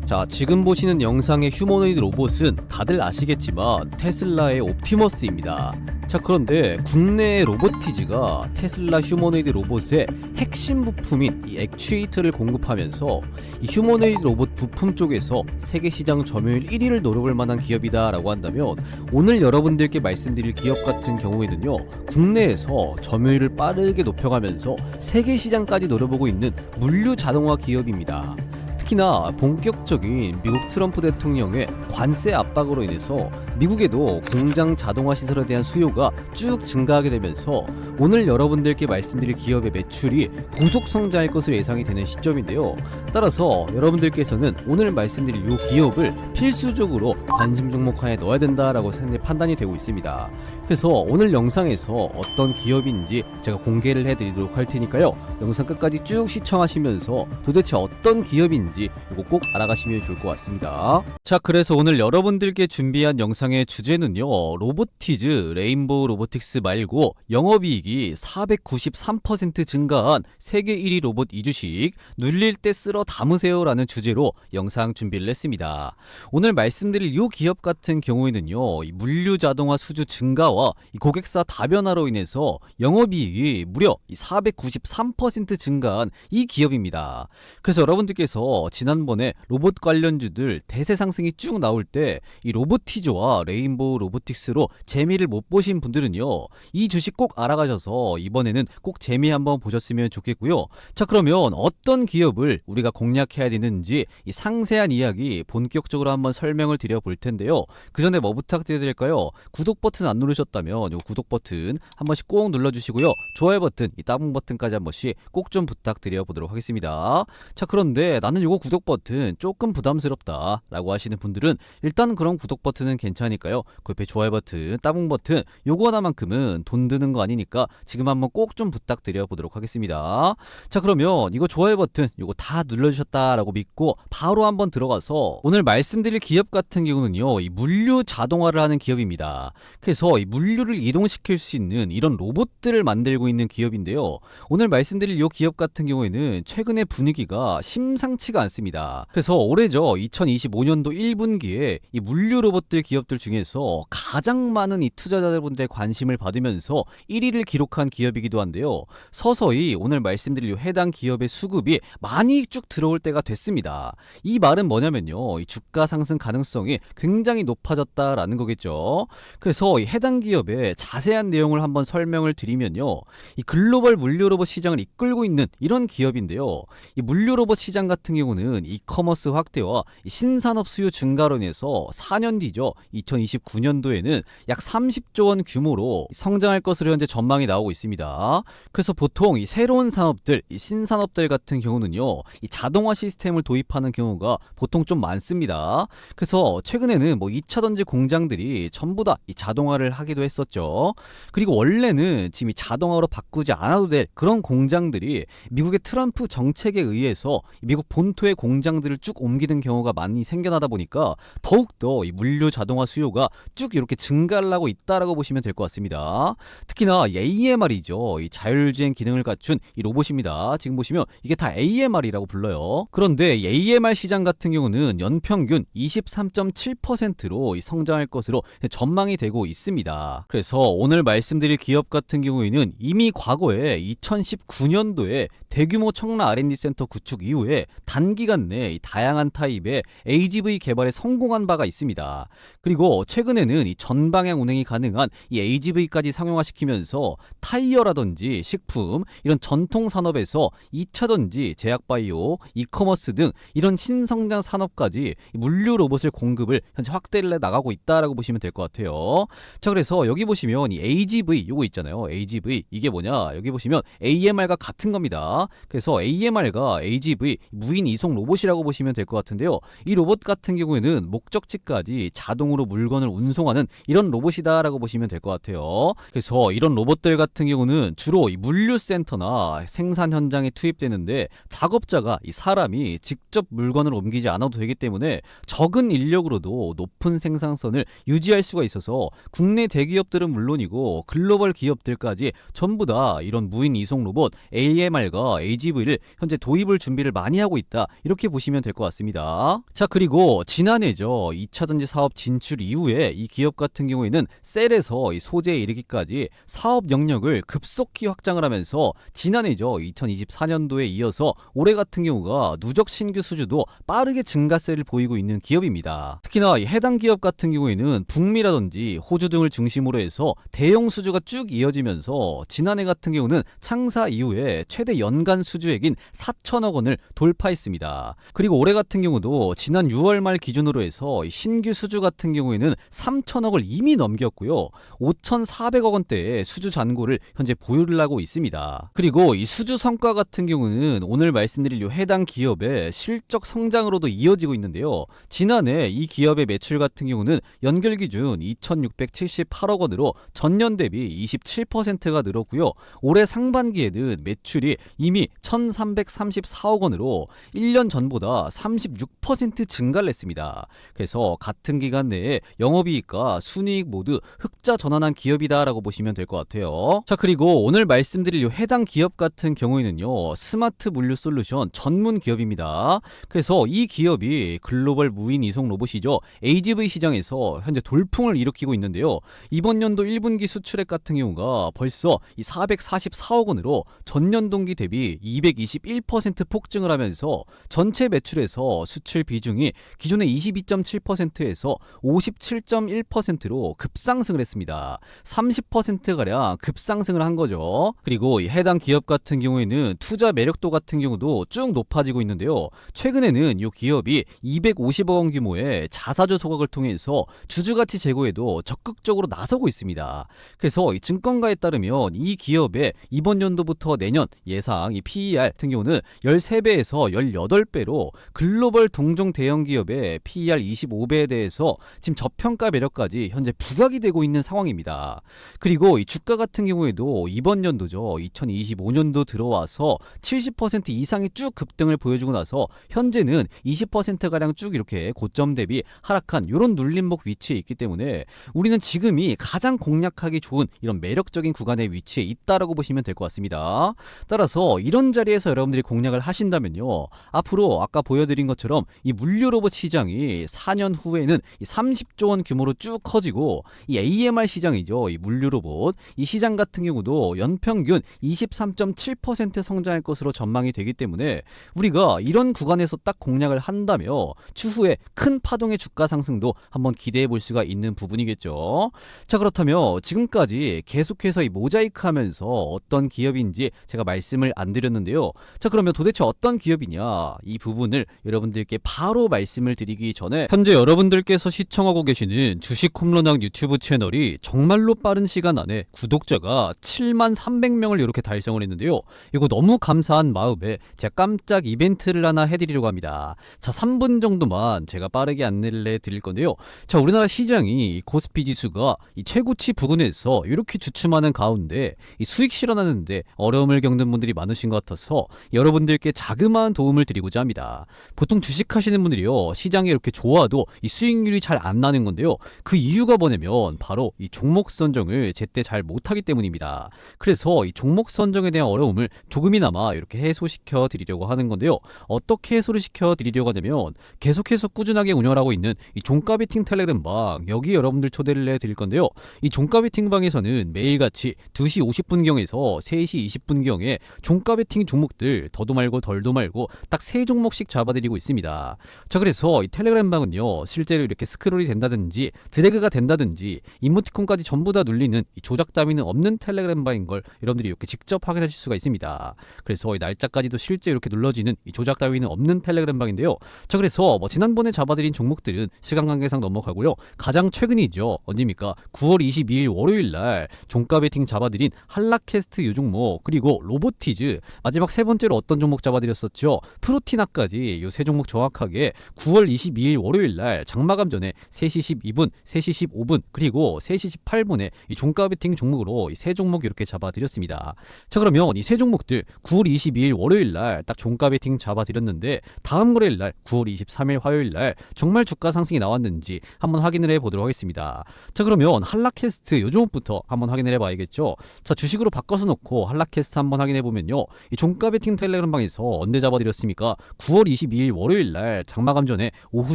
자, 지금 보시는 영상의 휴머노이드 로봇은 다들 아시겠지만 테슬라의 옵티머스입니다. 자, 그런데 국내의 로보티즈가 테슬라 휴머노이드 로봇의 핵심 부품인 이 액추에이터를 공급하면서 이 휴머노이드 로봇 부품 쪽에서 세계 시장 점유율 1위를 노려볼 만한 기업이다 라고 한다면, 오늘 여러분들께 말씀드릴 기업 같은 경우에는요, 국내에서 점유율을 빠르게 높여가면서 세계 시장까지 노려보고 있는 물류 자동화 기업입니다. 특히나 본격적인 미국 트럼프 대통령의 관세 압박으로 인해서 미국에도 공장 자동화 시설에 대한 수요가 쭉 증가하게 되면서 오늘 여러분들께 말씀드릴 기업의 매출이 고속 성장할 것으로 예상이 되는 시점인데요. 따라서 여러분들께서는 오늘 말씀드릴 이 기업을 필수적으로 관심 종목 하에 넣어야 된다라고 판단이 되고 있습니다. 그래서 오늘 영상에서 어떤 기업인지 제가 공개를 해드리도록 할 테니까요, 영상 끝까지 쭉 시청하시면서 도대체 어떤 기업인지 이거 꼭 알아가시면 좋을 것 같습니다. 자, 그래서 오늘 여러분들께 준비한 영상의 주제는요, 로보티즈 레인보우 로보틱스 말고 영업이익이 493% 증가한 세계 1위 로봇 2주식 눌릴 때 쓸어 담으세요 라는 주제로 영상 준비를 했습니다. 오늘 말씀드릴 이 기업 같은 경우에는요, 이 물류 자동화 수주 증가와 이 고객사 다변화로 인해서 영업이익이 무려 493% 증가한 이 기업입니다. 그래서 여러분들께서 지난번에 로봇 관련주들 대세 상승이 쭉 나올 때 이 로보티즈와 레인보우 로보틱스로 재미를 못 보신 분들은요, 이 주식 꼭 알아가셔서 이번에는 꼭 재미 한번 보셨으면 좋겠고요. 자, 그러면 어떤 기업을 우리가 공략해야 되는지 이 상세한 이야기 본격적으로 한번 설명을 드려 볼 텐데요. 그 전에 뭐 부탁드려야 될까요? 구독 버튼 안 누르셨다면 요 구독 버튼 한 번씩 꼭 눌러주시고요. 좋아요 버튼, 이 따봉 버튼까지 한 번씩 꼭 좀 부탁드려 보도록 하겠습니다. 자, 그런데 나는 요거 구독 버튼 조금 부담스럽다 라고 하시는 분들은 일단 그런 구독 버튼은 괜찮으니까요, 그 옆에 좋아요 버튼, 따봉 버튼 요거 하나만큼은 돈 드는 거 아니니까 지금 한번 꼭 좀 부탁드려 보도록 하겠습니다. 자, 그러면 이거 좋아요 버튼 요거 다 눌러주셨다라고 믿고 바로 한번 들어가서 오늘 말씀드릴 기업 같은 경우는요, 이 물류 자동화를 하는 기업입니다. 그래서 이 물류를 이동시킬 수 있는 이런 로봇들을 만들고 있는 기업인데요, 오늘 말씀드릴 이 기업 같은 경우에는 최근에 분위기가 심상치가 않습니다. 그래서 올해죠, 2025년도 1분기에 이 물류 로봇들 기업들 중에서 가장 많은 이 투자자분들의 관심을 받으면서 1위를 기록한 기업이기도 한데요, 서서히 오늘 말씀드릴 해당 기업의 수급이 많이 쭉 들어올 때가 됐습니다. 이 말은 뭐냐면요, 이 주가 상승 가능성이 굉장히 높아졌다라는 거겠죠. 그래서 이 해당 기업의 자세한 내용을 한번 설명을 드리면요, 이 글로벌 물류 로봇 시장을 이끌고 있는 이런 기업인데요, 이 물류 로봇 시장 같은 경우는 이커머스 확대와 이 신산업 수요 증가로 인해서 4년 뒤죠, 2029년도에는 약 30조 원 규모로 성장할 것으로 현재 전망이 나오고 있습니다. 그래서 보통 이 새로운 산업들, 이 신산업들 같은 경우는요, 이 자동화 시스템을 도입하는 경우가 보통 좀 많습니다. 그래서 최근에는 뭐 2차전지 공장들이 전부 다 이 자동화를 하기도 했었죠. 그리고 원래는 지금 이 자동화로 바꾸지 않아도 될 그런 공장들이 미국의 트럼프 정책에 의해서 미국 본토의 공장들을 쭉 옮기는 경우가 많이 생겨나다 보니까 더욱더 이 물류 자동화 수요가 쭉 이렇게 증가를 하고 있다라고 보시면 될 것 같습니다. 특히나 이 AMR이죠, 이 자율주행 기능을 갖춘 이 로봇입니다. 지금 보시면 이게 다 AMR이라고 불러요. 그런데 이 AMR 시장 같은 경우는 연평균 23.7%로 성장할 것으로 전망이 되고 있습니다. 그래서 오늘 말씀드릴 기업 같은 경우에는 이미 과거에 2019년도에 대규모 청라 R&D 센터 구축 이후에 단기간 내 이 다양한 타입의 AGV 개발에 성공한 바가 있습니다. 그리고 최근에는 이 전방향 운행이 가능한 이 AGV까지 상용화시키면서 타이어라든지 식품, 이런 전통 산업에서 2차전지, 제약바이오, 이커머스 등 이런 신성장 산업까지 물류 로봇을 공급을 현재 확대를 해 나가고 있다라고 보시면 될 것 같아요. 자, 그래서 여기 보시면 이 AGV 요거 있잖아요. AGV 이게 뭐냐? 여기 보시면 AMR과 같은 겁니다. 그래서 AMR과 AGV 무인 이송 로봇이라고 보시면 될 것 같은데요, 이 로봇 같은 경우에는 목적지까지 자동으로 물건을 운송하는 이런 로봇이다라고 보시면 될 것 같아요. 그래서 이런 로봇들 같은 경우는 주로 이 물류센터나 생산 현장에 투입되는데 작업자가 이 사람이 직접 물건을 옮기지 않아도 되기 때문에 적은 인력으로도 높은 생산성을 유지할 수가 있어서 국내 대기업들은 물론이고 글로벌 기업들까지 전부 다 이런 무인 이송 로봇 AMR과 AGV를 현재 도입을 준비를 많이 하고 있다, 이렇게 보시면 될 것 같습니다. 자, 그리고 지난해죠. 2차전지 사업 진출 이후에 이 기업 같은 경우에는 셀에서 이 소재에 이르기까지 사업 영역을 급속히 확장을 하면서 지난해죠. 2024년도에 이어서 올해 같은 경우가 누적 신규 수주도 빠르게 증가세를 보이고 있는 기업입니다. 특히나 이 해당 기업 같은 경우에는 북미라든지 호주 등을 중심으로 해서 대형 수주가 쭉 이어지면서 지난해 같은 경우는 창사 이후에 최대 연간 수주액인 4천억 원을 돌파했습니다. 그리고 올해 같은 경우도 지난 6월 말 기준으로 해서 신규 수주 같은 경우에는 3천억을 이미 넘겼고요. 5,400억 원대의 수주 잔고를 현재 보유를 하고 있습니다. 그리고 이 수주 성과 같은 경우는 오늘 말씀드릴 요 해당 기업의 실적 성장으로도 이어지고 있는데요. 지난해 이 기업의 매출 같은 경우는 연결 기준 2,678억 원으로 전년 대비 27%가 늘었고요. 올해 상반기에는 매출이 이미 1,334억 원으로 1년 전보다 36% 증가를 했습니다. 그래서 같은 기간 내에 영업이익과 순이익 모두 흑자 전환한 기업이다라고 보시면 될 것 같아요. 자, 그리고 오늘 말씀드릴 요 해당 기업 같은 경우에는요, 스마트 물류 솔루션 전문 기업입니다. 그래서 이 기업이 글로벌 무인 이송 로봇이죠. AGV 시장에서 현재 돌풍을 일으키고 있는데요. 이번 연도 1분기 수출액 같은 경우가 벌써 이 444억 원으로 전년 동기 대비 221% 폭증을 하면서 전체 매출에서 수출 비중이 기존의 22.7%에서 57.1%로 급상승을 했습니다. 30%가량 급상승을 한 거죠. 그리고 이 해당 기업 같은 경우에는 투자 매력도 같은 경우도 쭉 높아지고 있는데요. 최근에는 이 기업이 250억 원 규모의 자사주 소각을 통해서 주주가치 제고에도 적극적으로 나서고 있습니다. 그래서 이 증권가에 따르면 이 기업의 이번 연도부터 내년 예상 이 PER 같은 경우는 13배에서 18배로 글로벌 동종 대형 기업의 PER 25배에 대해서 지금 저평가 매력까지 현재 부각이 되고 있는 상황입니다. 그리고 이 주가 같은 경우에도 이번 연도죠. 2025년도 들어와서 70% 이상의 쭉 급등을 보여주고 나서 현재는 20%가량 쭉 이렇게 고점 대비 하락한 이런 눌림목 위치에 있기 때문에 우리는 지금이 가장 공략하기 좋은 이런 매력적인 구간에 위치해 있다라고 보시면 될 것 같습니다. 따라서 이런 자리에서 여러분들이 공략을 하신다면요, 앞으로 아까 보여드린 것처럼 이 물류 로봇 시장이 4년 후에는 30조 원 규모로 쭉 커지고 이 AMR 시장이죠. 이 물류 로봇 이 시장 같은 경우도 연평균 23.7% 성장할 것으로 전망이 되기 때문에 우리가 이런 구간에서 딱 공략을 한다며 추후에 큰 파동의 주가 상승도 한번 기대해 볼 수가 있는 부분이겠죠. 자, 그렇다면 지금까지 계속해서 이 모자이크 하면서 어떤 기업인지 제가 말씀을 안 드렸는데요. 자, 그러면 도대체 어떤 기업이냐, 이 부분을 여러분들께 바로 말씀을 드리기 전에 현재 여러분들께서 시청하고 계시는 주식 홈런왕 유튜브 채널이 정말로 빠른 시간 안에 구독자가 7만 300명을 이렇게 달성을 했는데요. 이거 너무 감사한 마음에 제가 깜짝 이벤트를 하나 해드리려고 합니다. 자, 3분 정도만 제가 빠르게 안내를 해드릴 건데요. 자, 우리나라 시장이 코스피 지수가 이 최고치 부근에서 이렇게 주춤하는 가운데 이 수익 실현하는데 어려움을 겪는 분들이 많으신 것 같아서 여러분들께 자그마한 도움을 드리고자 합니다. 보통 주식하시는 분들이요, 시장이 이렇게 좋아도 이 수익률이 잘 안 나는 건데요. 그 이유가 뭐냐면 바로 이 종목 선정을 제때 잘 못하기 때문입니다. 그래서 이 종목 선정에 대한 어려움을 조금이나마 이렇게 해소시켜 드리려고 하는 건데요. 어떻게 해소를 시켜 드리려고 하냐면 계속해서 꾸준하게 운영하고 있는 이 종가 베팅 텔레그램방, 여기 여러분들 초대를 해 드릴 건데요. 이 종가 베팅 방에서는 매일같이 2시 50분경에서 3시 20분경에 종가 베팅 종목들 더도 말고 덜도 말고 딱 3종목씩 잡아드리고 있습니다. 자, 그래서 이 텔레그램방은요, 실제로 이렇게 스크롤이 된다든지 드래그가 된다든지 이모티콘까지 전부 다 눌리는 이 조작 따위는 없는 텔레그램방인 걸 여러분들이 이렇게 직접 확인하실 수가 있습니다. 그래서 이 날짜까지도 실제 이렇게 눌러지는 이 조작 따위는 없는 텔레그램방인데요. 자, 그래서 지난번에 잡아드린 종목들은 시간 관계상 넘어가고요. 가장 최근이죠. 언제입니까? 9월 22일 월요일날 종가 베팅 잡아드린 한라캐스트 요 종목, 그리고 로보티즈, 마지막 세 번째로 어떤 종목 잡아드렸었죠? 프로티나까지 요 세 종목 정확하게 9월 22일 월요일날 장마감 전에 3시 12분, 3시 15분, 그리고 3시 18분에 이 종가 베팅 종목으로 이 세 종목 이렇게 잡아드렸습니다. 자, 그러면 이 세 종목들 9월 22일 월요일날 딱 종가 베팅 잡아드렸는데 다음 거래일날 9월 23일 화요일날 정말 주가 상승이 나왔는지 한번 확인을 해보도록 하겠습니다. 자, 그러면 한라캐스트 요 종목부터 한번 확인을 해봐야겠죠. 자, 주식으로 바꿔서 놓고 한라캐스트 한번 확인해보면요, 이 종가 베팅 텔레그램방에서 언제 잡아드렸습니까? 보니까 9월 22일 월요일날 장마감 전에 오후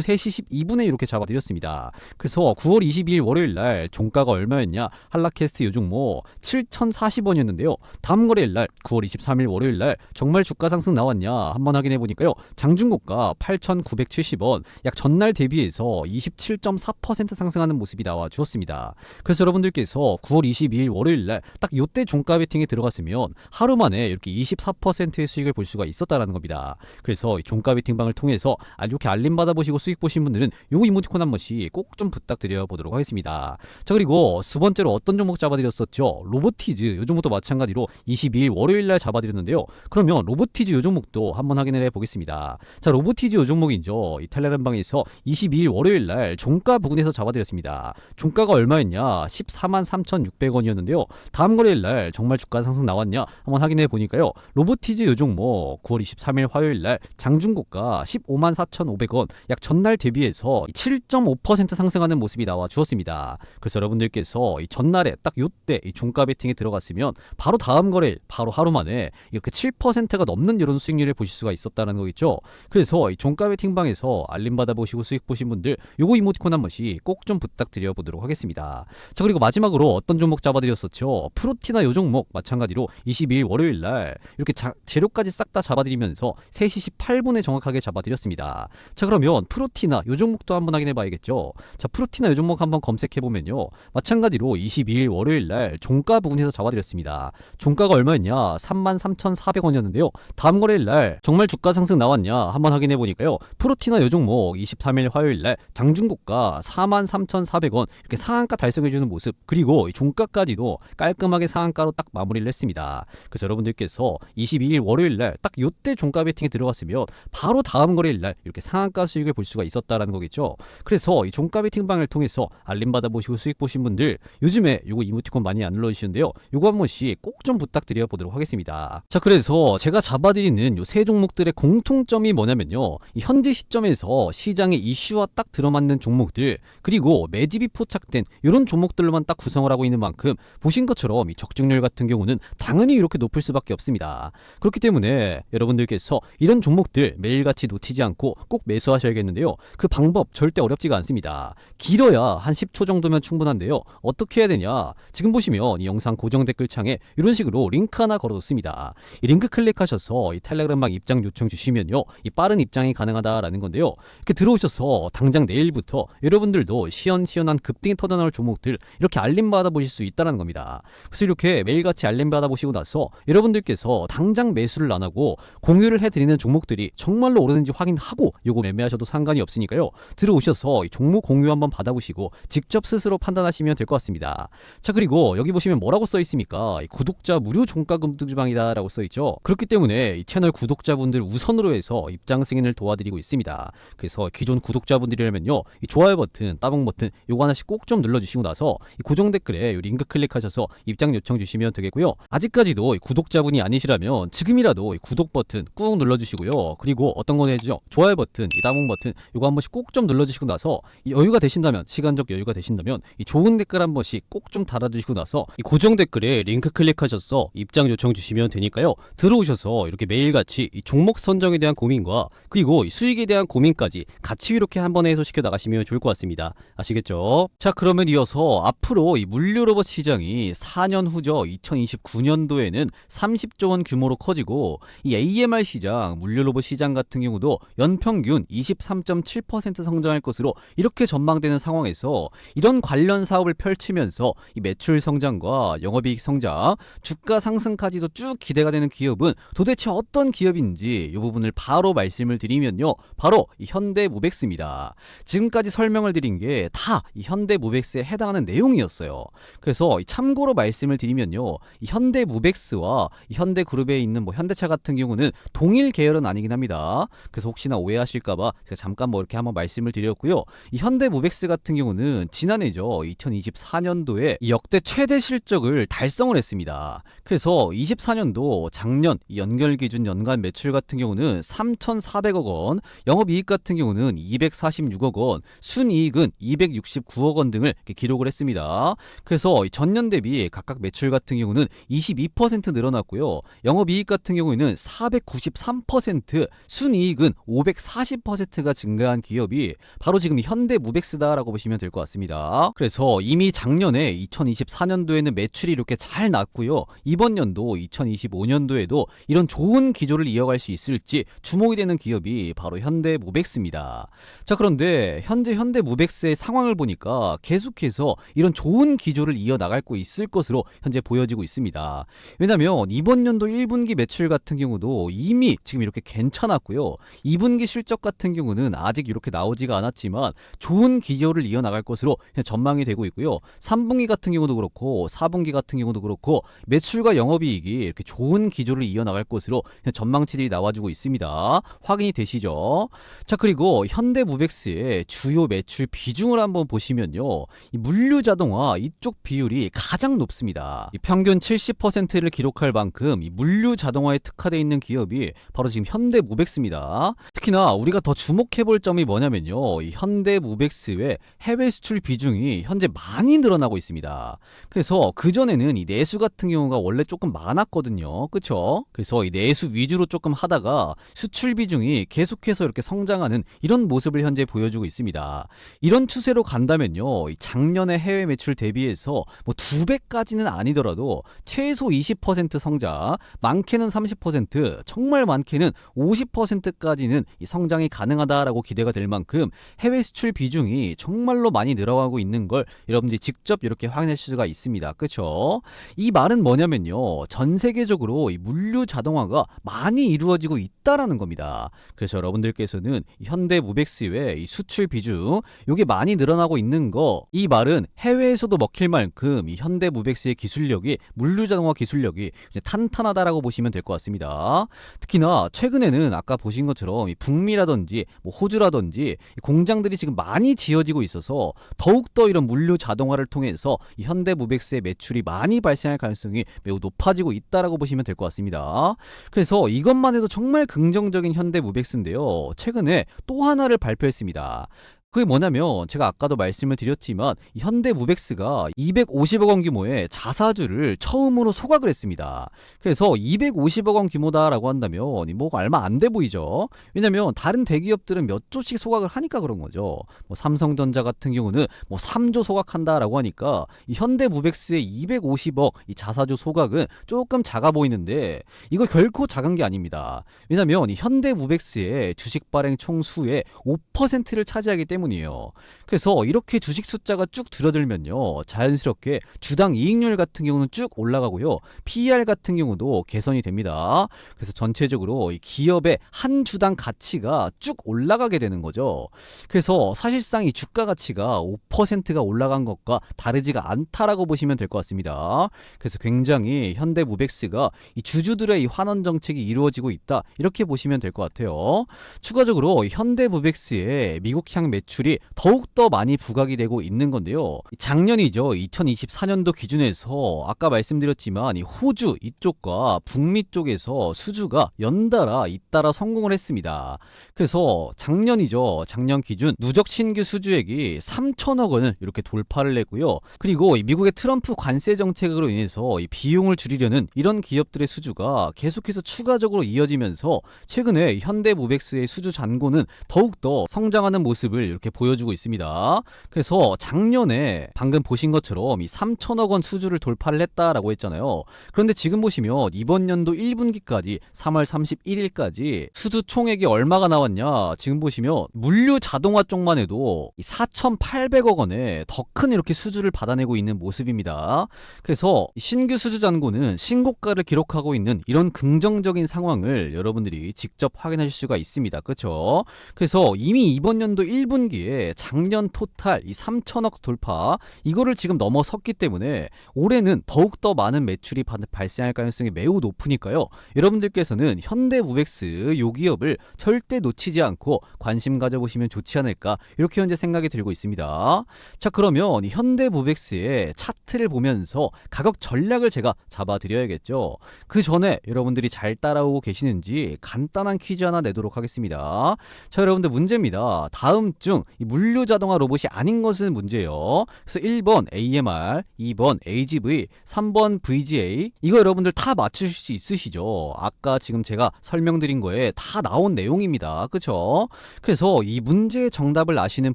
3시 12분에 이렇게 잡아드렸습니다. 그래서 9월 22일 월요일날 종가가 얼마였냐? 한라캐스트 요 종목 7,040원이었는데요. 다음 거래일날 9월 23일 월요일날 정말 주가 상승 나왔냐? 한번 확인해보니까요. 장중고가 8,970원, 약 전날 대비해서 27.4% 상승하는 모습이 나와 주었습니다. 그래서 여러분들께서 9월 22일 월요일날 딱 요때 종가 베팅에 들어갔으면 하루 만에 이렇게 24%의 수익을 볼 수가 있었다라는 겁니다. 그래서 종가 베팅방을 통해서 이렇게 알림 받아보시고 수익 보신 분들은 요 이모티콘 한 번씩 꼭 좀 부탁드려 보도록 하겠습니다. 자, 그리고 두 번째로 어떤 종목 잡아드렸었죠? 로보티즈 요 종목도 마찬가지로 22일 월요일날 잡아드렸는데요. 그러면 로보티즈 요 종목도 한번 확인을 해보겠습니다. 자, 로보티즈 요 종목이죠. 이 텔레그램방에서 22일 월요일날 종가 부근에서 잡아드렸습니다. 종가가 얼마였냐? 143,600원이었는데요. 다음 거래일날 정말 주가 상승 나왔냐? 한번 확인해 보니까요. 로보티즈 요 종목 9월 23일 화요일날 장중고가 154,500원, 약 전날 대비해서 7.5% 상승하는 모습이 나와 주었습니다. 그래서 여러분들께서 이 전날에 딱 요때 이 종가 베팅에 들어갔으면 바로 다음 거래일, 바로 하루 만에 이렇게 7%가 넘는 이런 수익률을 보실 수가 있었다는 거겠죠. 그래서 이 종가 베팅방에서 알림 받아보시고 수익 보신 분들 요거 이모티콘 한 번씩 꼭 좀 부탁드려 보도록 하겠습니다. 자, 그리고 마지막으로 어떤 종목 잡아드렸었죠? 프로티나 요 종목 마찬가지로 22일 월요일날 이렇게 재료까지 싹 다 잡아드리면서 3시 18분에 정확하게 잡아드렸습니다. 자, 그러면 프로티나 요 종목도 한번 확인해 봐야겠죠. 자, 프로티나 요 종목 한번 검색해 보면요, 마찬가지로 22일 월요일날 종가 부근에서 잡아드렸습니다. 종가가 얼마였냐? 33,400원이었는데요. 다음 거래일날 정말 주가 상승 나왔냐? 한번 확인해 보니까요, 프로티나 요 종목 23일 화요일날 장중고가 43,400원 이렇게 상한가 달성해주는 모습, 그리고 종가까지도 깔끔하게 상한가로 딱 마무리를 했습니다. 그래서 여러분들께서 22일 월요일날 딱 요때 종가 베팅에 들어갔으면 바로 다음 거래일날 이렇게 상한가 수익을 볼 수가 있었다라는 거겠죠. 그래서 이 종가 베팅방을 통해서 알림 받아보시고 수익 보신 분들 요즘에 요거 이모티콘 많이 안 눌러주시는데요, 요거 한 번씩 꼭 좀 부탁드려 보도록 하겠습니다. 자, 그래서 제가 잡아드리는 요 세 종목들의 공통점이 뭐냐면요, 이 현재 시점에서 시장의 이슈와 딱 들어맞는 종목들, 그리고 매집이 포착된 이런 종목들로만 딱 구성을 하고 있는 만큼 보신 것처럼 이 적중률 같은 경우는 당연히 이렇게 높을 수밖에 없습니다. 그렇기 때문에 여러분들께서 이런 종목들 매일같이 놓치지 않고 꼭 매수하셔야겠는데요, 그 방법 절대 어렵지가 않습니다. 길어야 한 10초 정도면 충분한데요, 어떻게 해야 되냐? 지금 보시면 이 영상 고정 댓글창에 이런 식으로 링크 하나 걸어뒀습니다. 이 링크 클릭하셔서 이 텔레그램방 입장 요청 주시면요, 이 빠른 입장이 가능하다라는 건데요, 이렇게 들어오셔서 당장 내일부터 여러분들도 시원시원한 급등이 터져나올 종목들 이렇게 알림 받아보실 수 있다는 겁니다. 그래서 이렇게 매일같이 알림 받아보시고 나서 여러분들께서 당장 매수를 안 하고 공유를 해드리는 종목들이 정말로 오르는지 확인하고 요거 매매하셔도 상관이 없으니까요, 들어오셔서 이 종목 공유 한번 받아보시고 직접 스스로 판단하시면 될 것 같습니다. 자, 그리고 여기 보시면 뭐라고 써 있습니까? 이 구독자 무료 종가 급등주방이다 라고 써 있죠. 그렇기 때문에 이 채널 구독자분들 우선으로 해서 입장 승인을 도와드리고 있습니다. 그래서 기존 구독자분들이라면요, 이 좋아요 버튼, 따봉 버튼 요거 하나씩 꼭 좀 눌러주시고 나서 이 고정 댓글에 이 링크 클릭하셔서 입장 요청 주시면 되겠고요. 아직까지도 이 구독자분이 아니시라면 지금이라도 이 구독 버튼 꾹 눌러주시고요. 그리고 어떤 거 해야죠? 좋아요 버튼, 이 따봉 버튼 요거 한 번씩 꼭 좀 눌러주시고 나서 이 여유가 되신다면, 시간적 여유가 되신다면 이 좋은 댓글 한 번씩 꼭 좀 달아주시고 나서 이 고정 댓글에 링크 클릭하셔서 입장 요청 주시면 되니까요, 들어오셔서 이렇게 매일같이 이 종목 선정에 대한 고민과 그리고 이 수익에 대한 고민까지 같이 이렇게 한 번에 해소시켜 나가시면 좋을 것 같습니다. 아시겠죠? 자, 그러면 이어서 앞으로 이 물류 로봇 시장이 4년 후죠, 2029년도에는 30조 원 규모로 커지고 이 AMR 시장, 물류 로봇 시장 같은 경우도 연평균 23.7% 성장할 것으로 이렇게 전망되는 상황에서 이런 관련 사업을 펼치면서 이 매출 성장과 영업이익 성장, 주가 상승까지도 쭉 기대가 되는 기업은 도대체 어떤 기업인지 이 부분을 바로 말씀을 드리면요, 바로 이 현대무벡스입니다. 지금까지 설명을 드린 게 다 이 현대무벡스에 해당하는 내용이었어요. 그래서 참고로 말씀을 드리면요, 이 현대무벡스와 이 현대그룹에 있는 뭐 현대차 같은 경우는 동일 계열은 아니긴 합니다. 그래서 혹시나 오해하실까봐 제가 잠깐 뭐 이렇게 한번 말씀을 드렸고요. 이 현대무벡스 같은 경우는 지난해죠, 2024년도에 역대 최대 실적을 달성을 했습니다. 그래서 24년도 작년 연결 기준 연간 매출 같은 경우는 3,400억 원, 영업이익 같은 경우는 246억 원, 순이익은 269억 원 등을 기록을 했습니다. 그래서 전년 대비 각각 매출 같은 경우는 22% 늘어났고요, 영업이익 같은 경우에는 493% 2%, 순이익은 540%가 증가한 기업이 바로 지금 현대무백스다라고 보시면 될 것 같습니다. 그래서 이미 작년에 2024년도에는 매출이 이렇게 잘 났고요. 이번 연도 2025년도에도 이런 좋은 기조를 이어갈 수 있을지 주목이 되는 기업이 바로 현대무백스입니다. 자, 그런데 현재 현대무백스의 상황을 보니까 계속해서 이런 좋은 기조를 이어나가고 있을 것으로 현재 보여지고 있습니다. 왜냐면 이번 연도 1분기 매출 같은 경우도 이미 지금 이렇게 괜찮았고요. 2분기 실적 같은 경우는 아직 이렇게 나오지가 않았지만 좋은 기조를 이어나갈 것으로 전망이 되고 있고요. 3분기 같은 경우도 그렇고 4분기 같은 경우도 그렇고 매출과 영업이익이 이렇게 좋은 기조를 이어나갈 것으로 전망치들이 나와주고 있습니다. 확인이 되시죠? 자, 그리고 현대무백스의 주요 매출 비중을 한번 보시면요. 이 물류자동화 이쪽 비율이 가장 높습니다. 평균 70%를 기록할 만큼 이 물류자동화에 특화되어 있는 기업이 바로 지금 현대무백스입니다. 특히나 우리가 더 주목해볼 점이 뭐냐면요. 이 현대무백스의 해외 수출 비중이 현재 많이 늘어나고 있습니다. 그래서 그전에는 이 내수 같은 경우가 원래 조금 많았거든요. 그쵸? 그래서 이 내수 위주로 조금 하다가 수출 비중이 계속해서 이렇게 성장하는 이런 모습을 현재 보여주고 있습니다. 이런 추세로 간다면요. 작년에 해외 매출 대비해서 뭐 2배까지는 아니더라도 최소 20% 성장, 많게는 30%, 정말 많게는 50%까지는 이 성장이 가능하다라고 기대가 될 만큼 해외 수출 비중이 정말로 많이 늘어가고 있는 걸 여러분들이 직접 이렇게 확인할 수가 있습니다. 그쵸? 이 말은 뭐냐면요. 전 세계적으로 이 물류 자동화가 많이 이루어지고 있다라는 겁니다. 그래서 여러분들께서는 현대무백스의 이 수출 비중 이게 많이 늘어나고 있는 거, 이 말은 해외에서도 먹힐 만큼 이 현대무백스의 기술력이, 물류 자동화 기술력이 탄탄하다라고 보시면 될 것 같습니다. 특히나 최근에는 아까 보신 것처럼 이 북미라든지 뭐 호주라든지 공장들이 지금 많이 지어지고 있어서 더욱더 이런 물류 자동화를 통해서 이 현대무백스의 매출이 많이 발생할 가능성이 매우 높아지고 있다라고 보시면 될 것 같습니다. 그래서 이것만 해도 정말 긍정적인 현대무백스인데요. 최근에 또 하나를 발표했습니다. 그게 뭐냐면 제가 아까도 말씀을 드렸지만 현대무백스가 250억 원 규모의 자사주를 처음으로 소각을 했습니다. 그래서 250억 원 규모다라고 한다면 뭐 얼마 안 돼 보이죠. 왜냐면 다른 대기업들은 몇 조씩 소각을 하니까 그런 거죠. 뭐 삼성전자 같은 경우는 뭐 3조 소각한다라고 하니까 이 현대무백스의 250억 이 자사주 소각은 조금 작아 보이는데 이거 결코 작은 게 아닙니다. 왜냐면 이 현대무백스의 주식 발행 총 수의 5%를 차지하기 때문에 이에요. 그래서 이렇게 주식 숫자가 쭉 줄어들면요, 자연스럽게 주당 이익률 같은 경우는 쭉 올라가고요, PER 같은 경우도 개선이 됩니다. 그래서 전체적으로 이 기업의 한 주당 가치가 쭉 올라가게 되는 거죠. 그래서 사실상 이 주가 가치가 5%가 올라간 것과 다르지가 않다라고 보시면 될 것 같습니다. 그래서 굉장히 현대무백스가 이 주주들의 이 환원 정책이 이루어지고 있다, 이렇게 보시면 될 것 같아요. 추가적으로 현대무백스의 미국향 매출이 더욱더 많이 부각이 되고 있는 건데요. 작년이죠. 2024년도 기준에서 아까 말씀드렸지만 이 호주 이쪽과 북미 쪽에서 수주가 연달아 잇따라 성공을 했습니다. 그래서 작년이죠. 작년 기준 누적 신규 수주액이 3천억 원을 이렇게 돌파를 했고요. 그리고 이 미국의 트럼프 관세 정책으로 인해서 이 비용을 줄이려는 이런 기업들의 수주가 계속해서 추가적으로 이어지면서 최근에 현대무백스의 수주 잔고는 더욱더 성장하는 모습을 이렇게 보여주고 있습니다. 그래서 작년에 방금 보신 것처럼 이 3천억 원 수주를 돌파를 했다라고 했잖아요. 그런데 지금 보시면 이번 연도 1분기까지 3월 31일까지 수주 총액이 얼마가 나왔냐, 지금 보시면 물류 자동화 쪽만 해도 4,800억 원의 더 큰 이렇게 수주를 받아내고 있는 모습입니다. 그래서 신규 수주 잔고는 신고가를 기록하고 있는 이런 긍정적인 상황을 여러분들이 직접 확인하실 수가 있습니다. 그렇죠? 그래서 이미 이번 연도 1분기에 작년 토탈 이 3천억 돌파, 이거를 지금 넘어섰기 때문에 올해는 더욱더 많은 매출이 발생할 가능성이 매우 높으니까요. 여러분들께서는 현대무백스 요 기업을 절대 놓치지 않고 관심 가져보시면 좋지 않을까, 이렇게 현재 생각이 들고 있습니다. 자, 그러면 현대무백스의 차트를 보면서 가격 전략을 제가 잡아드려야겠죠. 그 전에 여러분들이 잘 따라오고 계시는지 간단한 퀴즈 하나 내도록 하겠습니다. 자, 여러분들 문제입니다. 다음 중 중 이 물류 자동화 로봇이 아닌 것은 문제예요. 그래서 1번 AMR, 2번 AGV, 3번 VGA. 이거 여러분들 다 맞추실 수 있으시죠? 아까 지금 제가 설명드린 거에 다 나온 내용입니다. 그쵸? 그래서 이 문제의 정답을 아시는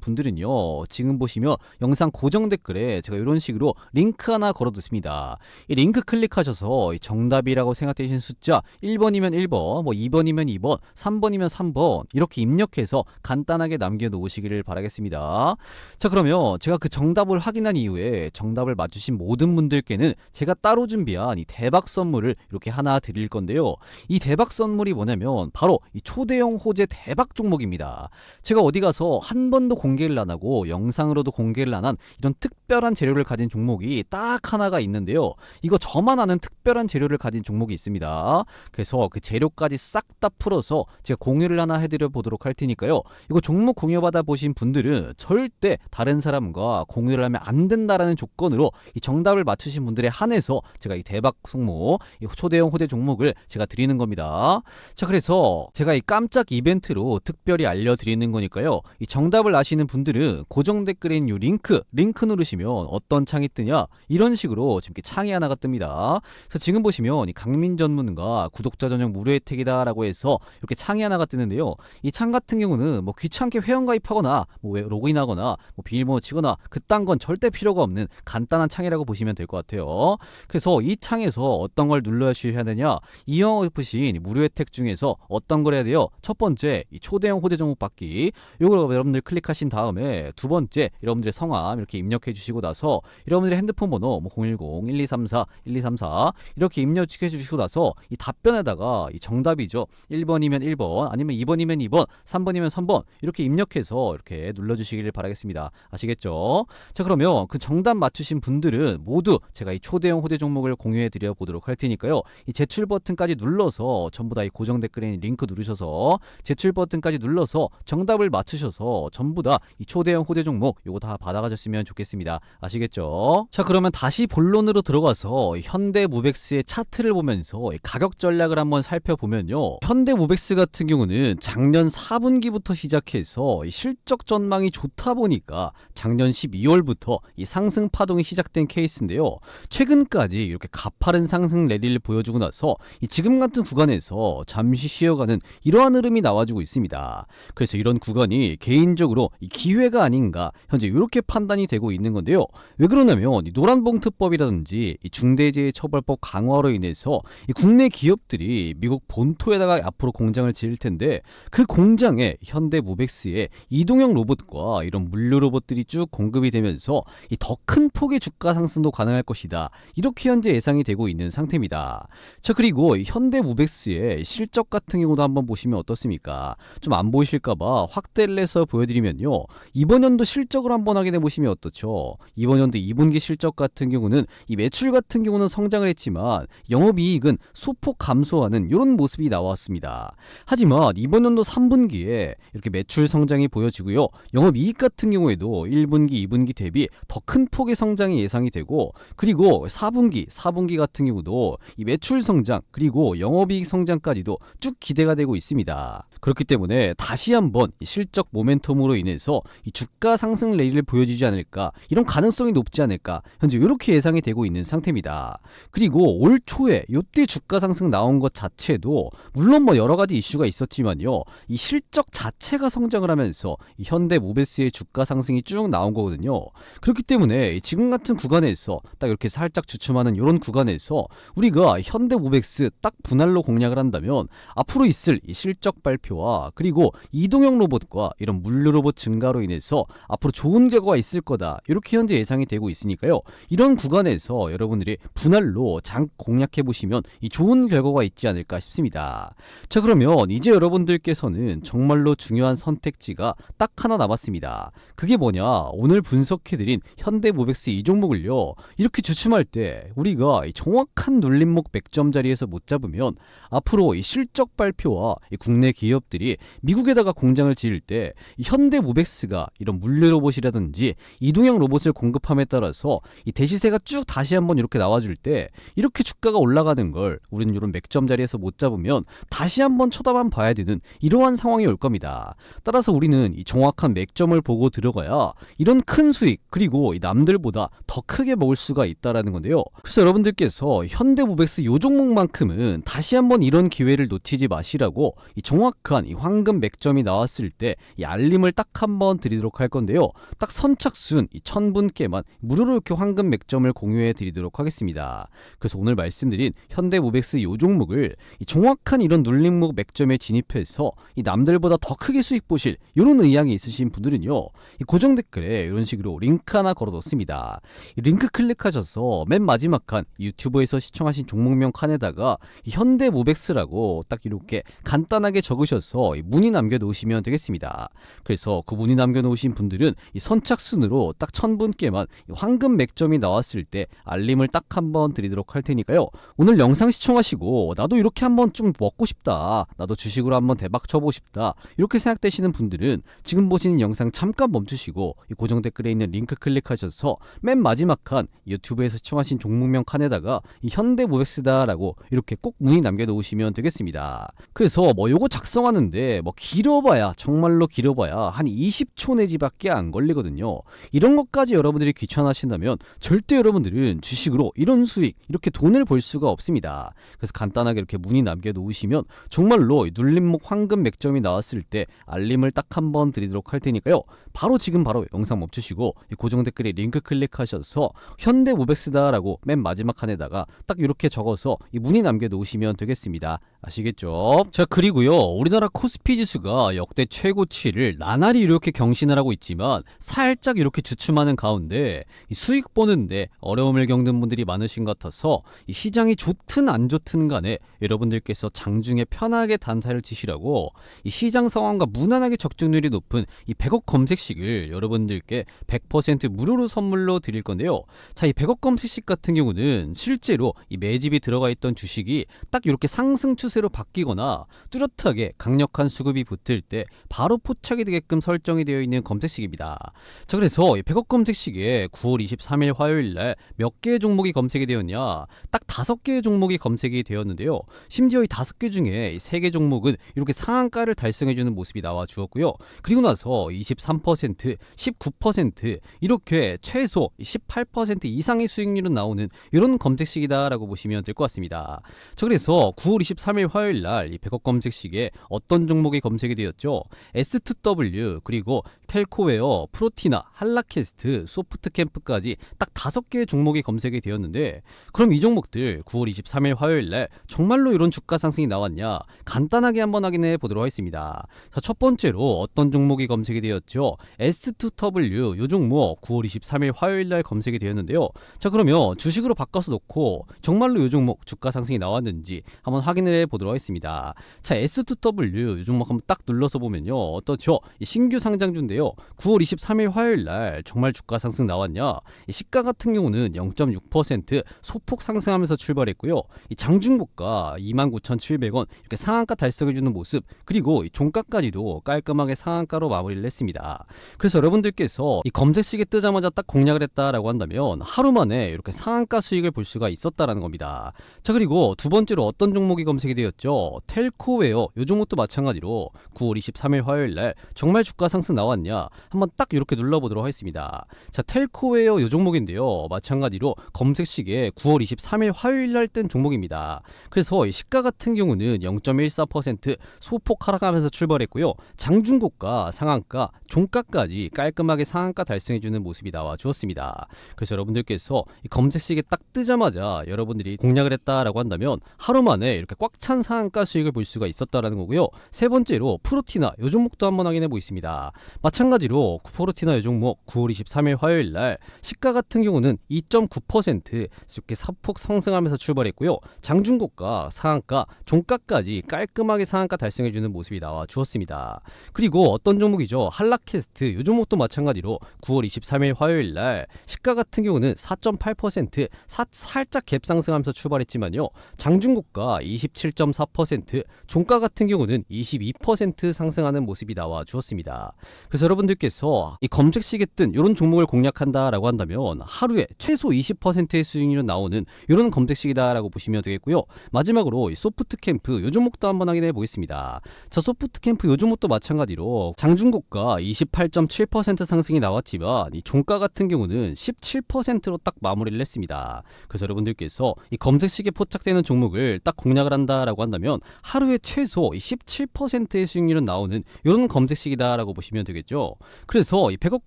분들은요, 지금 보시면 영상 고정 댓글에 제가 이런 식으로 링크 하나 걸어뒀습니다. 이 링크 클릭하셔서 이 정답이라고 생각되시는 숫자 1번이면 1번, 뭐 2번이면 2번, 3번이면 3번 이렇게 입력해서 간단하게 남겨놓으시기를 바라겠습니다. 자, 그러면 제가 그 정답을 확인한 이후에 정답을 맞추신 모든 분들께는 제가 따로 준비한 이 대박 선물을 이렇게 하나 드릴 건데요. 이 대박 선물이 뭐냐면 바로 이 초대형 호재 대박 종목입니다. 제가 어디 가서 한 번도 공개를 안 하고 영상으로도 공개를 안 한 이런 특별한 재료를 가진 종목이 딱 하나가 있는데요. 이거 저만 아는 특별한 재료를 가진 종목이 있습니다. 그래서 그 재료까지 싹 다 풀어서 제가 공유를 하나 해드려 보도록 할 테니까요. 이거 종목 공유받아 보신 분들은 절대 다른 사람과 공유를 하면 안 된다라는 조건으로 이 정답을 맞추신 분들에 한해서 제가 이 대박 종목, 이 초대형 호재 종목을 제가 드리는 겁니다. 자, 그래서 제가 이 깜짝 이벤트로 특별히 알려드리는 거니까요. 이 정답을 아시는 분들은 고정 댓글에 있는 이 링크 누르시면 어떤 창이 뜨냐, 이런 식으로 지금 이렇게 창이 하나가 뜹니다. 그래서 지금 보시면 이 강민 전문가 구독자 전용 무료 혜택이다 라고 해서 이렇게 창이 하나가 뜨는데요. 이 창 같은 경우는 뭐 귀찮게 회원 가입하거나 뭐 로그인하거나 뭐 비밀번호 치거나 그딴 건 절대 필요가 없는 간단한 창이라고 보시면 될 것 같아요. 그래서 이 창에서 어떤 걸 눌러주셔야 되냐, 이왕 보신 무료 혜택 중에서 어떤 걸 해야 돼요? 첫 번째, 이 초대형 호재 종목 받기, 요걸 여러분들 클릭하신 다음에 두 번째, 여러분들의 성함 이렇게 입력해 주시고 나서 여러분들의 핸드폰 번호 뭐 010-1234-1234 이렇게 입력해 주시고 나서 이 답변에다가 이 정답이죠, 1번이면 1번, 아니면 2번이면 2번, 3번이면 3번 이렇게 입력해서 이렇게 눌러주시기를 바라겠습니다. 아시겠죠? 자, 그러면 그 정답 맞추신 분들은 모두 제가 이 초대형 호재 종목을 공유해 드려 보도록 할 테니까요. 이 제출 버튼까지 눌러서 전부 다 이 고정 댓글에 있는 링크 누르셔서 제출 버튼까지 눌러서 정답을 맞추셔서 전부 다 이 초대형 호재 종목 요거 다 받아가셨으면 좋겠습니다. 아시겠죠? 자, 그러면 다시 본론으로 들어가서 현대무벡스의 차트를 보면서 가격 전략을 한번 살펴보면요. 현대무벡스 같은 경우는 작년 4분기부터 시작해서 이 실적 전망이 좋다 보니까 작년 12월부터 이 상승 파동이 시작된 케이스인데요. 최근까지 이렇게 가파른 상승 랠리를 보여주고 나서 이 지금 같은 구간에서 잠시 쉬어가는 이러한 흐름이 나와주고 있습니다. 그래서 이런 구간이 개인적으로 이 기회가 아닌가 현재 이렇게 판단이 되고 있는 건데요. 왜 그러냐면 이 노란봉투법이라든지 이 중대재해처벌법 강화로 인해서 이 국내 기업들이 미국 본토에다가 앞으로 공장을 지을 텐데 그 공장에 현대무벡스의 이동형 로봇과 이런 물류 로봇들이 쭉 공급이 되면서 이 더 큰 폭의 주가 상승도 가능할 것이다. 이렇게 현재 예상이 되고 있는 상태입니다. 자, 그리고 이 현대무벡스의 실적 같은 경우도 한번 보시면 어떻습니까? 좀 안 보이실까봐 확대를 해서 보여드리면요. 이번 연도 실적을 한번 확인해 보시면 어떻죠? 이번 연도 2분기 실적 같은 경우는 이 매출 같은 경우는 성장을 했지만 영업이익은 소폭 감소하는 이런 모습이 나왔습니다. 하지만 이번 연도 3분기에 이렇게 매출 성장이 보여지고요. 영업이익 같은 경우에도 1분기, 2분기 대비 더 큰 폭의 성장이 예상이 되고, 그리고 4분기 같은 경우도 이 매출 성장 그리고 영업이익 성장까지도 쭉 기대가 되고 있습니다. 그렇기 때문에 다시 한번 이 실적 모멘텀으로 인해서 이 주가 상승 랠리를 보여주지 않을까, 이런 가능성이 높지 않을까 현재 이렇게 예상이 되고 있는 상태입니다. 그리고 올 초에 이때 주가 상승 나온 것 자체도 물론 뭐 여러 가지 이슈가 있었지만요. 이 실적 자체가 성장을 하면서 이 현대무벡스의 주가 상승이 쭉 나온 거거든요. 그렇기 때문에 지금 같은 구간에서 딱 이렇게 살짝 주춤하는 이런 구간에서 우리가 현대무벡스 딱 분할로 공략을 한다면 앞으로 있을 이 실적 발표와 그리고 이동형 로봇과 이런 물류 로봇 증가로 인해서 앞으로 좋은 결과가 있을 거다. 이렇게 현재 예상이 되고 있으니까요. 이런 구간에서 여러분들이 분할로 장 공략해 보시면 이 좋은 결과가 있지 않을까 싶습니다. 자, 그러면 이제 여러분들께서는 정말로 중요한 선택지가 딱 하나 남았습니다. 그게 뭐냐? 오늘 분석해드린 현대무벡스 이 종목을요. 이렇게 주춤할 때 우리가 이 정확한 눌림목 100점 자리에서 못 잡으면 앞으로 이 실적 발표와 이 국내 기업 기업들이 미국에다가 공장을 지을 때 이 현대모백스가 이런 물류 로봇이라든지 이동형 로봇을 공급함에 따라서 이 대시세가 쭉 다시 한번 이렇게 나와줄 때 이렇게 주가가 올라가는 걸 우리는 이런 맥점 자리에서 못 잡으면 다시 한번 쳐다만 봐야 되는 이러한 상황이 올 겁니다. 따라서 우리는 이 정확한 맥점을 보고 들어가야 이런 큰 수익 그리고 이 남들보다 더 크게 먹을 수가 있다라는 건데요. 그래서 여러분들께서 현대모백스 요 종목만큼은 다시 한번 이런 기회를 놓치지 마시라고 이 정확한 이 황금 맥점이 나왔을 때 이 알림을 딱 한번 드리도록 할 건데요. 딱 선착순 이 1000분께만 무료로 이렇게 황금 맥점을 공유해 드리도록 하겠습니다. 그래서 오늘 말씀드린 현대모백스 요 종목을 이 정확한 이런 눌림목 맥점에 진입해서 이 남들보다 더 크게 수익 보실 이런 의향이 있으신 분들은요, 이 고정 댓글에 이런 식으로 링크 하나 걸어뒀습니다. 이 링크 클릭하셔서 맨 마지막 칸 유튜브에서 시청하신 종목명 칸에다가 이 현대모백스라고 딱 이렇게 간단하게 적으셔서 이 문의 남겨놓으시면 되겠습니다. 그래서 그 문의 남겨놓으신 분들은 이 선착순으로 딱 1000분께만 황금 맥점이 나왔을 때 알림을 딱 한번 드리도록 할 테니까요. 오늘 영상 시청하시고 나도 이렇게 한번 좀 먹고 싶다, 나도 주식으로 한번 대박 쳐보고 싶다 이렇게 생각되시는 분들은 지금 보시는 영상 잠깐 멈추시고 이 고정 댓글에 있는 링크 클릭하셔서 맨 마지막 칸 유튜브에서 시청하신 종목명 칸에다가 이 현대모백스다라고 이렇게 꼭 문의 남겨놓으시면 되겠습니다. 그래서 뭐 요거 작성하는데 뭐 길어봐야 정말로 길어봐야 한 20초 내지밖에 안 걸리거든요. 이런 것까지 여러분들이 귀찮아하신다면 절대 여러분들은 주식으로 이런 수익 이렇게 돈을 벌 수가 없습니다. 그래서 간단하게 이렇게 문의 남겨놓으시면 정말로 눌림목 황금 맥점이 나왔을 때 알림을 딱 한번 드리도록 할 테니까요. 바로 지금 바로 영상 멈추시고 고정 댓글에 링크 클릭하셔서 현대모백스다라고 맨 마지막 칸에다가 딱 이렇게 적어서 이 문의 남겨놓으시면 되겠습니다. 아시겠죠? 자, 그리고요, 우리나라 코스피 지수가 역대 최고치를 나날이 이렇게 경신을 하고 있지만 살짝 이렇게 주춤하는 가운데 이 수익 보는데 어려움을 겪는 분들이 많으신 것 같아서 이 시장이 좋든 안 좋든 간에 여러분들께서 장중에 편하게 단타를 치시라고 이 시장 상황과 무난하게 적중률이 높은 이 100억 검색식을 여러분들께 100% 무료로 선물로 드릴 건데요. 자, 이 100억 검색식 같은 경우는 실제로 이 매집이 들어가 있던 주식이 딱 이렇게 상승 추세로 바뀌거나 뚜렷하게 강력한 수급이 붙을 때 바로 포착이 되게끔 설정이 되어 있는 검색식입니다. 자, 그래서 이 100억 검색식에 9월 23일 화요일날 몇 개의 종목이 검색이 되었냐, 딱 5개의 종목이 검색이 되었는데요. 심지어 이 5개 중에 3개 종목은 이렇게 상한가를 달성해주는 모습이 나와 주었고요. 그리고 나서 23%, 19% 이렇게 최소 18% 이상의 수익률은 나오는 이런 검색식이다라고 보시면 될 것 같습니다. 자, 그래서 9월 23일 화요일날 이 100억 검색식에 어떤 종목이 검색이 되었죠? S2W 그리고 텔코웨어, 프로티나, 한라캐스트, 소프트캠프까지 딱 5개의 종목이 검색이 되었는데, 그럼 이 종목들 9월 23일 화요일날 정말로 이런 주가 상승이 나왔냐, 간단하게 한번 확인해 보도록 하겠습니다. 자, 첫 번째로 어떤 종목이 검색이 되었죠? S2W 요 종목 9월 23일 화요일날 검색이 되었는데요. 자, 그러면 주식으로 바꿔서 놓고 정말로 요 종목 주가 상승이 나왔는지 한번 확인을 해 보도록 하겠습니다. 자, S2W 요 종목 한번 딱 눌러서 보면요, 어떠죠? 이 신규 상장주인데요. 9월 23일 화요일날 정말 주가 상승 나왔냐? 이 시가 같은 경우는 0.6% 소폭 상승하면서 출발했고요. 이 장중고가 29,700원 이렇게 상한가 달성해주는 모습, 그리고 이 종가까지도 깔끔하게 상한가로 마무리를 했습니다. 그래서 여러분들께서 이 검색식에 뜨자마자 딱 공략을 했다라고 한다면 하루 만에 이렇게 상한가 수익을 볼 수가 있었다라는 겁니다. 자, 그리고 두 번째로 어떤 종목이 검색이 되었죠? 텔코웨어 요 종목도 마찬가지로 9월 23일 화요일날 정말 주가 상승 나왔냐, 한번 딱 이렇게 눌러보도록 하겠습니다. 자, 텔코웨어 요 종목인데요, 마찬가지로 검색식에 9월 23일 화요일날 뜬 종목입니다. 그래서 이 시가 같은 경우는 0.14% 소폭 하락하면서 출발했고요. 장중고가, 상한가, 종가까지 깔끔하게 상한가 달성해주는 모습이 나와 주었습니다. 그래서 여러분들께서 이 검색식에 딱 뜨자마자 여러분들이 공략을 했다라고 한다면 하루 만에 이렇게 꽉 찬 상한가 수익을 볼 수가 있었다라는 거고요. 세 번째로 프로티나 요 종목도 한번 확인해 보겠습니다. 마찬가지로 프로티나 요 종목 9월 23일 화요일날 시가 같은 경우는 2.9% 이렇게 사폭 상승하면서 출발했고요. 장중고가, 상한가, 종가까지 깔끔하게 상한가 달성해주는 모습이 나와 주었습니다. 그리고 어떤 종목이죠? 한라캐스트 요 종목도 마찬가지로 9월 23일 화요일날 시가 같은 경우는 4.8% 살짝 갭 상승하면서 출발했지만요. 장중고가 27.4%, 종가 같은 경우는 경우는 22% 상승하는 모습이 나와 주었습니다. 그래서 여러분들께서 이 검색식에 뜬 이런 종목을 공략한다라고 한다면 하루에 최소 20%의 수익률은 나오는 이런 검색식이다라고 보시면 되겠고요. 마지막으로 이 소프트캠프 요 종목도 한번 확인해 보겠습니다. 자, 소프트캠프 요 종목도 마찬가지로 장중고가 28.7% 상승이 나왔지만 이 종가 같은 경우는 17%로 딱 마무리를 했습니다. 그래서 여러분들께서 이 검색식에 포착되는 종목을 딱 공략을 한다라고 한다면 하루에 최소 17%의 수익률은 나오는 이런 검색식이다라고 보시면 되겠죠. 그래서 이 100억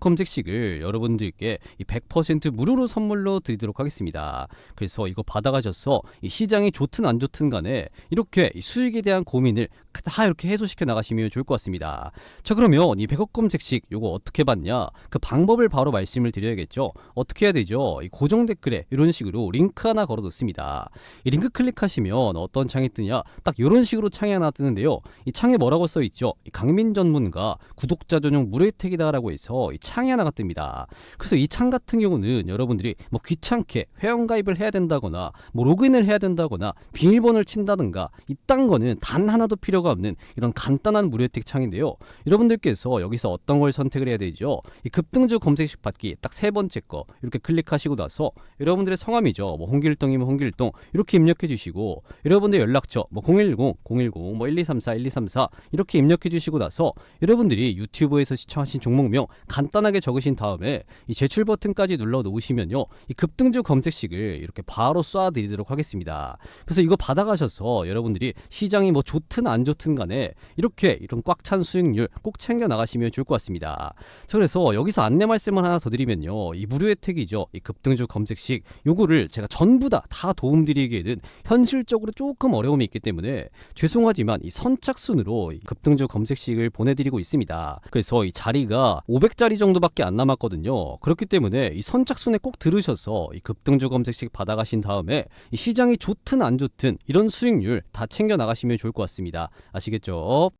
검색식을 여러분들께 이 100% 무료로 선물로 드리도록 하겠습니다. 그래서 이거 받아가셔서 이 시장이 좋든 안 좋든 간에 이렇게 이 수익에 대한 고민을 다 이렇게 해소시켜 나가시면 좋을 것 같습니다. 자, 그러면 이 100억 검색식 요거 어떻게 받냐? 그 방법을 바로 말씀을 드려야겠죠. 어떻게 해야 되죠? 이 고정 댓글에 이런 식으로 링크 하나 걸어뒀습니다. 이 링크 클릭하시면 어떤 창이 뜨냐? 딱 이런 식으로 창이 하나 뜨는데요. 이 창에 뭐라고 써있죠? 이 강민 전문가 구독자 전용 무료 혜택이다라고 해서 이 창이 하나가 뜹니다. 그래서 이 창 같은 경우는 여러분들이 뭐 귀찮게 회원가입을 해야 된다거나 뭐 로그인을 해야 된다거나 비밀번호를 친다든가 이딴 거는 단 하나도 필요가 없는 이런 간단한 무료 혜택 창인데요. 여러분들께서 여기서 어떤 걸 선택을 해야 되죠? 이 급등주 검색식 받기 딱 세 번째 거 이렇게 클릭하시고 나서 여러분들의 성함이죠. 뭐 홍길동이면 홍길동 이렇게 입력해 주시고 여러분들 연락처 뭐 010, 010, 뭐 1234, 1234 이렇게 입력해 주시고 나서 여러분들이 유튜브에서 시청하신 종목명 간단하게 적으신 다음에 이 제출 버튼까지 눌러 놓으시면요. 이 급등주 검색식을 이렇게 바로 쏴 드리도록 하겠습니다. 그래서 이거 받아가셔서 여러분들이 시장이 뭐 좋든 안 좋든 간에 이렇게 이런 꽉 찬 수익률 꼭 챙겨 나가시면 좋을 것 같습니다. 자, 그래서 여기서 안내 말씀을 하나 더 드리면요. 이 무료 혜택이죠. 이 급등주 검색식 요거를 제가 전부 다 도움드리기에는 현실적으로 조금 어려움이 있기 때문에 죄송하지만 이 선착순으로 이 급등주 검색식을 보내드리고 있습니다. 그래서 이 자리가 500자리 정도밖에 안 남았거든요. 그렇기 때문에 이 선착순에 꼭 들으셔서 이 급등주 검색식 받아가신 다음에 이 시장이 좋든 안 좋든 이런 수익률 다 챙겨 나가시면 좋을 것 같습니다. 아시겠죠?